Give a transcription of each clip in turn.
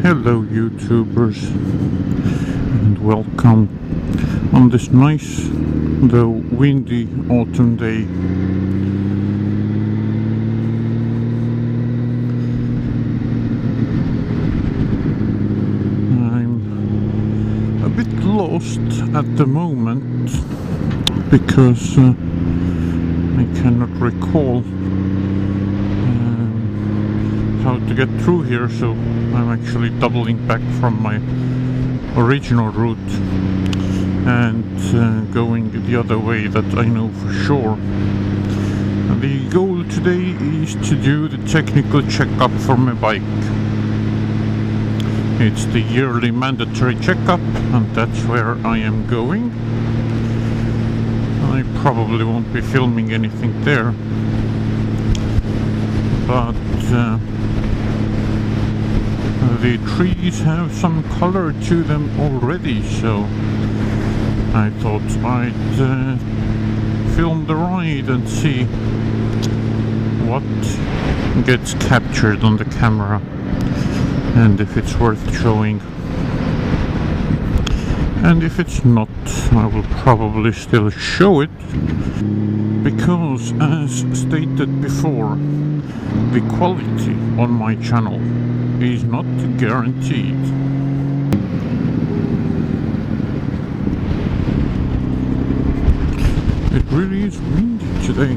Hello YouTubers, and welcome on this nice though windy autumn day. I'm a bit lost at the moment because I cannot recall how to get through here, so I'm actually doubling back from my original route and going the other way that I know for sure. The goal today is to do the technical checkup for my bike. It's the yearly mandatory checkup, and that's where I am going. I probably won't be filming anything there, but the trees have some color to them already, so I thought I'd film the ride and see what gets captured on the camera and if it's worth showing. And if it's not, I will probably still show it, because as stated before, the quality on my channel is not guaranteed. It really is windy today.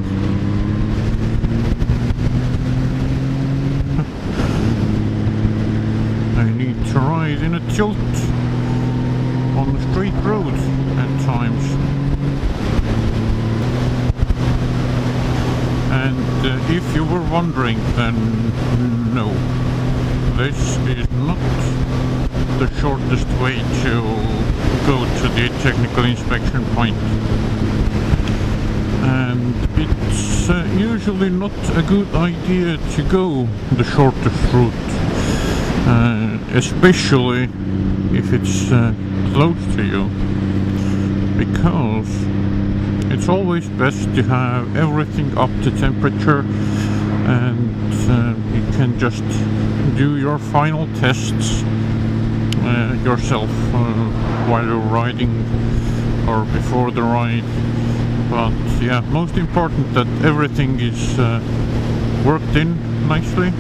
I need to ride in a tilt on the straight road at times. And if you were wondering, then no. This is not the shortest way to go to the technical inspection point. And it's usually not a good idea to go the shortest route, especially if it's close to you, because it's always best to have everything up to temperature, and you can just do your final tests yourself while you're riding or before the ride. But yeah, most important that everything is worked in nicely.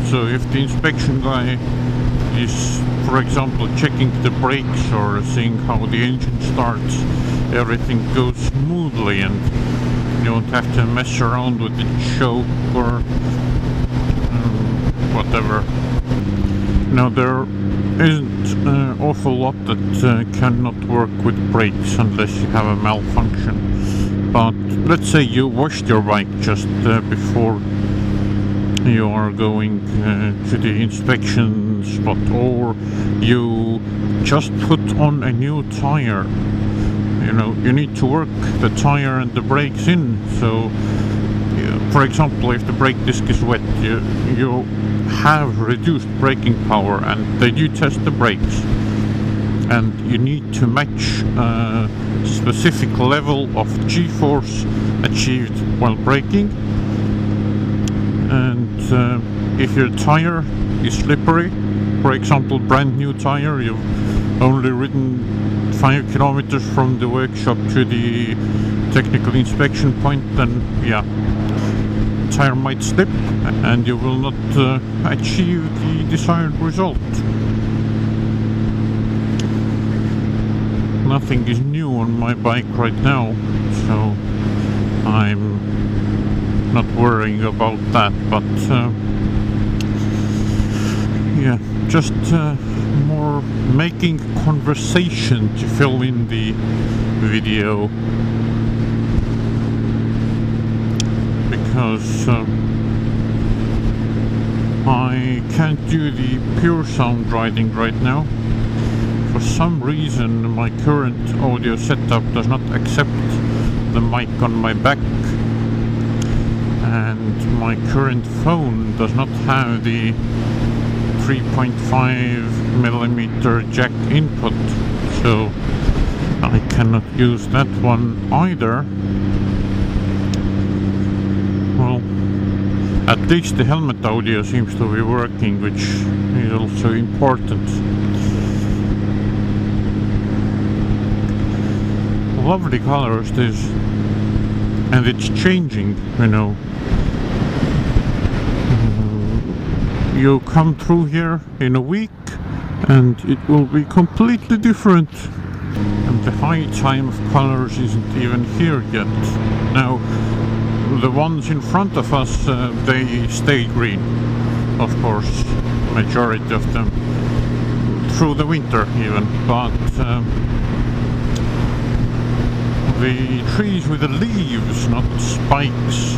So if the inspection guy is, for example, checking the brakes or seeing how the engine starts, everything goes smoothly and you don't have to mess around with the choke or whatever. Now, there isn't an awful lot that cannot work with brakes unless you have a malfunction. But let's say you washed your bike just before you are going to the inspection spot, or you just put on a new tire. You know, you need to work the tire and the brakes in. So, for example, if the brake disc is wet, you have reduced braking power, and they do test the brakes, and you need to match a specific level of G-force achieved while braking. And if your tire is slippery, for example, brand new tire, you've only ridden 5 kilometers from the workshop to the technical inspection point, then yeah, tire might slip and you will not achieve the desired result. Nothing is new on my bike right now, so I'm not worrying about that, but yeah, just more making conversation to fill in the video, because I can't do the pure sound riding right now. For some reason my current audio setup does not accept the mic on my back, and my current phone does not have the 3.5mm jack input, so I cannot use that one either. Well, At least the helmet audio seems to be working, which is also important. Lovely colors this, and it's changing, you know. You come through here in a week and it will be completely different. And the high time of colors isn't even here yet. Now, the ones in front of us, they stay green, of course, majority of them, through the winter even, but the trees with the leaves, not spikes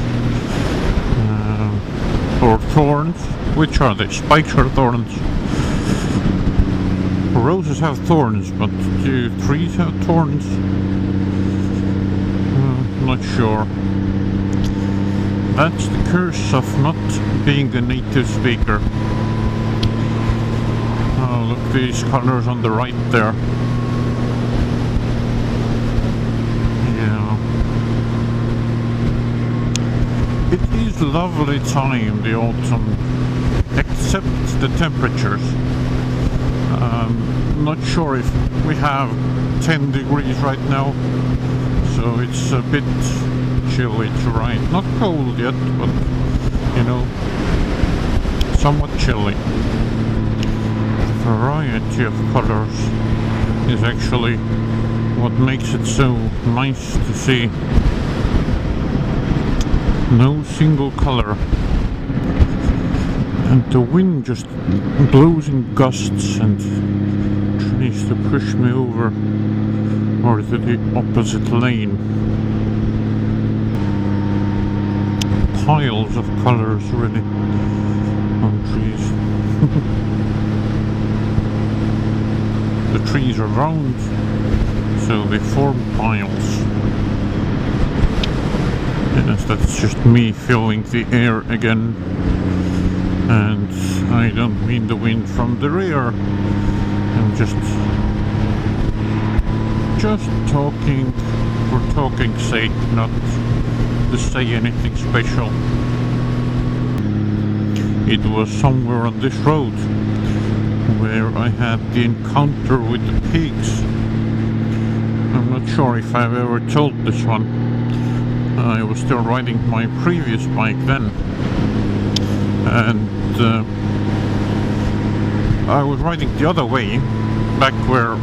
or thorns. Which are they? Spikes or thorns? Roses have thorns, but do trees have thorns? Not sure. That's the curse of not being a native speaker. Oh, look, these colors on the right there. Yeah. It is a lovely time, the autumn, except the temperatures. Not sure if we have 10 degrees right now, so it's a bit chilly to ride. Not cold yet, but you know, somewhat chilly. Variety of colors is actually what makes it so nice to see. No single color. And the wind just blows in gusts and tries to push me over or to the opposite lane. Piles of colors really on trees. The trees are round, so they form piles. Yes, that's just me filling the air again. And I don't mean the wind from the rear. I'm just talking for talking's sake, not to say anything special. It was somewhere on this road where I had the encounter with the pigs. I'm not sure if I've ever told this one. I was still riding my previous bike then, and I was riding the other way, back where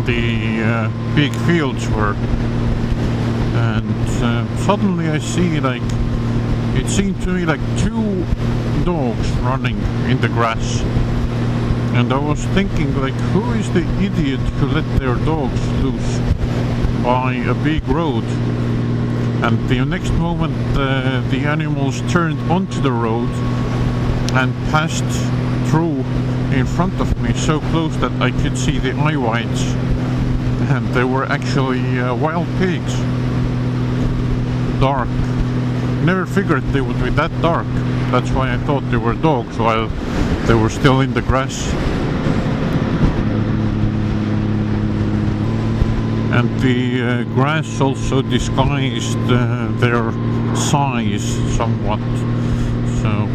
the big fields were, and suddenly I see, like, it seemed to me like two dogs running in the grass, and I was thinking, like, who is the idiot who let their dogs loose by a big road? And the next moment the animals turned onto the road and passed through in front of me so close that I could see the eye whites, and they were actually wild pigs. Dark. Never figured they would be that dark. That's why I thought they were dogs while they were still in the grass. And the grass also disguised their size somewhat, so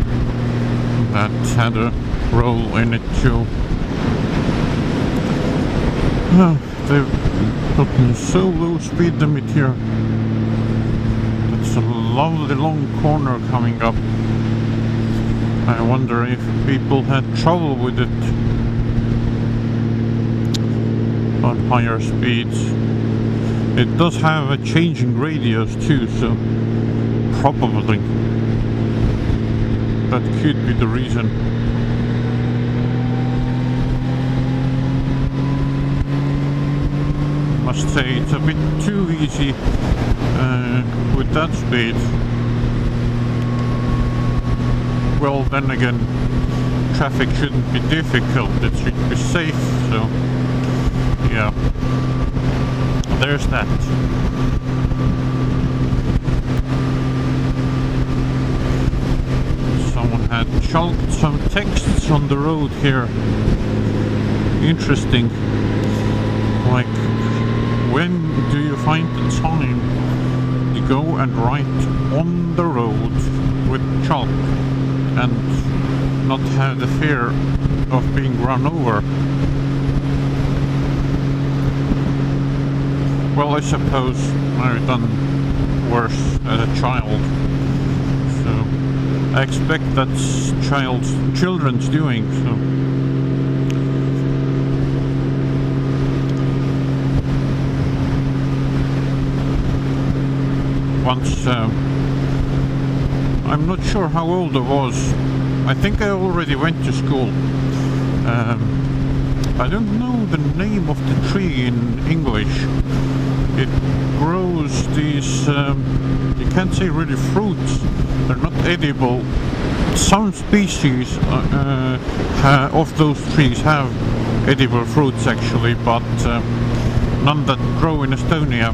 that had a role in it too. They've put me so low speed limit here. That's a lovely long corner coming up. I wonder if people had trouble with it on higher speeds. It does have a changing radius too, so probably that could be the reason. Must say it's a bit too easy with that speed. Well, then again, traffic shouldn't be difficult, it should be safe, so yeah, there's that. Someone had chalked some texts on the road here. Interesting. Like, when do you find the time to go and write on the road? with chalk and not have the fear of being run over. Well, I suppose I've done worse as a child, so I expect that's children's doing. So once, I'm not sure how old I was. I think I already went to school. I don't know the name of the tree in English. It grows these, you can't say really fruits, they're not edible. Some species of those trees have edible fruits actually, but none that grow in Estonia.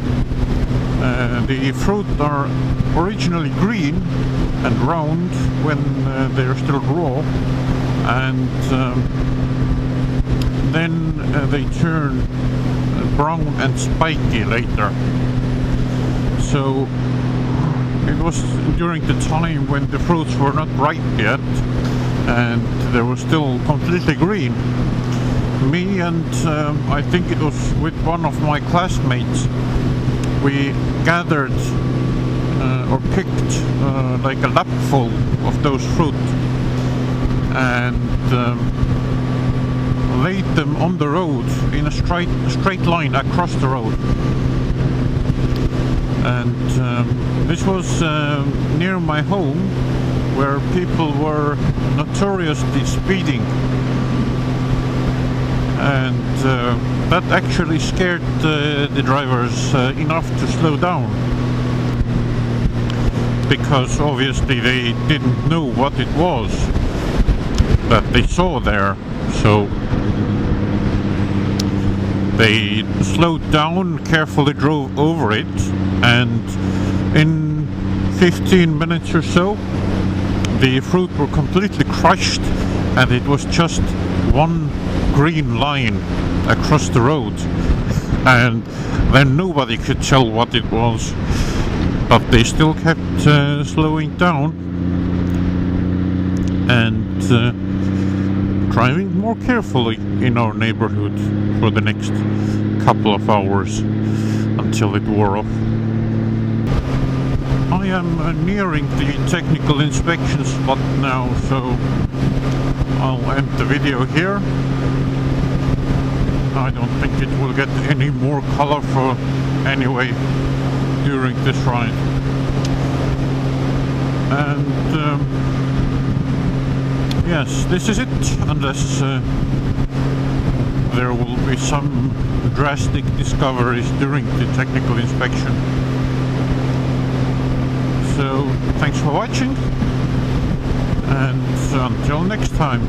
The fruit are originally green and round when they're still raw, and then they turn brown and spiky later. So it was during the time when the fruits were not ripe yet and they were still completely green. Me and I think it was with one of my classmates, we gathered or picked like a lapful of those fruit and laid them on the road in a straight line across the road. And this was near my home, where people were notoriously speeding, and that actually scared the drivers enough to slow down, because obviously they didn't know what it was that they saw there. So they slowed down, carefully drove over it, and in 15 minutes or so the fruit were completely crushed, and it was just one green line across the road, and then nobody could tell what it was, but they still kept slowing down and driving more carefully in our neighborhood for the next couple of hours until it wore off. I am nearing the technical inspection spot now, so I'll end the video here. I don't think it will get any more colorful anyway during this ride. And yes, this is it, unless there will be some drastic discoveries during the technical inspection. So, thanks for watching, and until next time.